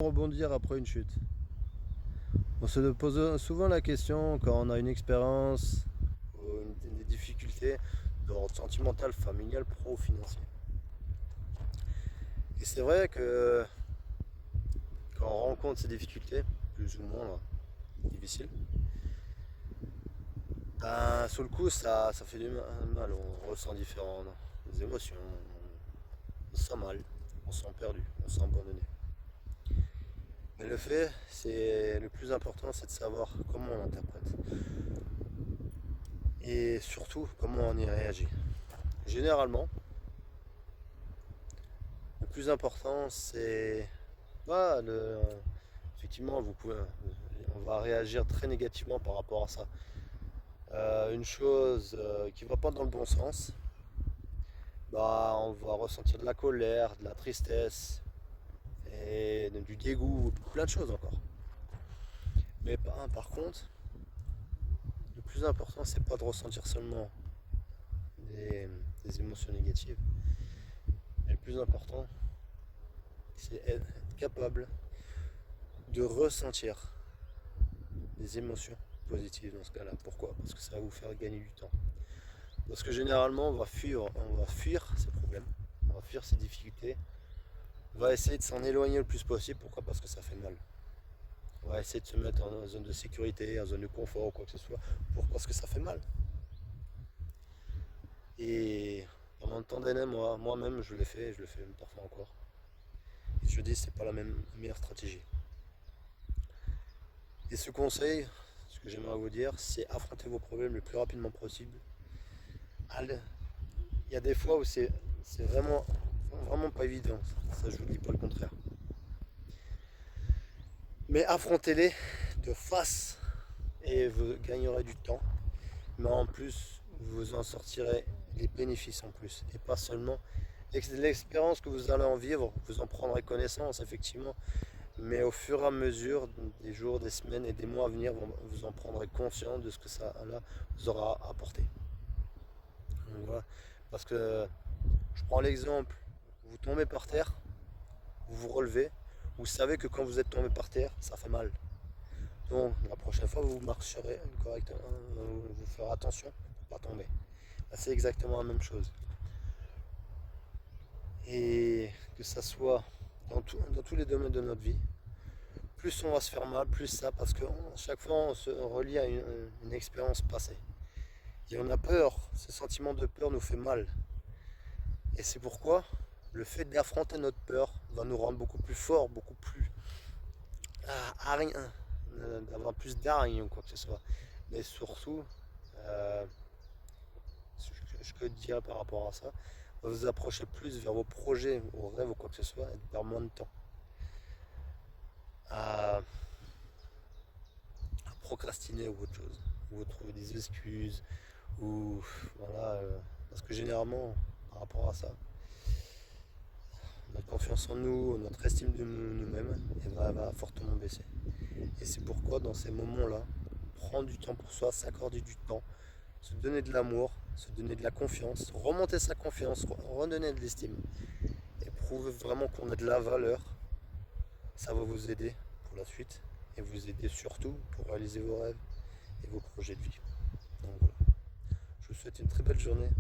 Rebondir après une chute. On se pose souvent la question quand on a une expérience ou des difficultés d'ordre sentimental, familial, pro ou financier. Et c'est vrai que quand on rencontre ces difficultés, plus ou moins difficiles, ben, sur le coup ça fait du mal, on ressent différentes émotions, on se sent mal, on se sent perdu, on se sent abandonné. Mais le plus important, c'est de savoir comment on l'interprète. Et surtout, comment on y réagit. Généralement, le plus important, c'est pas effectivement, on va réagir très négativement par rapport à ça. Une chose qui va pas dans le bon sens, bah, on va ressentir de la colère, de la tristesse et du dégoût, plein de choses encore. Mais par contre, le plus important, c'est pas de ressentir seulement des, des émotions négatives. Mais le plus important, c'est être capable de ressentir des émotions positives dans ce cas-là. Pourquoi? Parce que ça va vous faire gagner du temps. Parce que généralement, on va fuir ces problèmes, on va fuir ces difficultés, on va essayer de s'en éloigner le plus possible. Pourquoi? Parce que ça fait mal. On va essayer de se mettre en zone de sécurité, en zone de confort ou quoi que ce soit, parce que ça fait mal. Et pendant tant d'années, moi-même, je le fais même parfois encore. Et je dis, c'est pas la meilleure stratégie. Et ce conseil, ce que j'aimerais vous dire, c'est affronter vos problèmes le plus rapidement possible. Il y a des fois où c'est vraiment pas évident. Ça, je vous dis pas le contraire. Mais affrontez-les de face et vous gagnerez du temps. Mais en plus, vous en sortirez les bénéfices en plus. Et pas seulement l'expérience que vous allez en vivre, vous en prendrez connaissance effectivement. Mais au fur et à mesure des jours, des semaines et des mois à venir, vous en prendrez conscience de ce que ça là, vous aura apporté. Donc voilà. Parce que je prends l'exemple, vous tombez par terre, vous vous relevez, vous savez que quand vous êtes tombé par terre, ça fait mal. Donc la prochaine fois, vous marcherez correctement, vous ferez attention pour ne pas tomber. Là, c'est exactement la même chose. Et que ça soit dans tous les domaines de notre vie, plus on va se faire mal, plus ça, parce que chaque fois on se relie à une expérience passée. Et on a peur, ce sentiment de peur nous fait mal. Et c'est pourquoi le fait d'affronter notre peur va nous rendre beaucoup plus forts, beaucoup plus d'avoir plus d'argent ou quoi que ce soit. Mais surtout, euh, ce que je dirais par rapport à ça, va vous approcher plus vers vos projets, vos rêves ou quoi que ce soit, et de perdre moins de temps à, à procrastiner ou autre chose, ou trouver des excuses, ou voilà, parce que généralement, par rapport à ça, notre confiance en nous, notre estime de nous-mêmes, va fortement baisser. Et c'est pourquoi dans ces moments-là, prendre du temps pour soi, s'accorder du temps, se donner de l'amour, se donner de la confiance, remonter sa confiance, redonner de l'estime et prouver vraiment qu'on a de la valeur, ça va vous aider pour la suite et vous aider surtout pour réaliser vos rêves et vos projets de vie. Donc voilà. Je vous souhaite une très belle journée.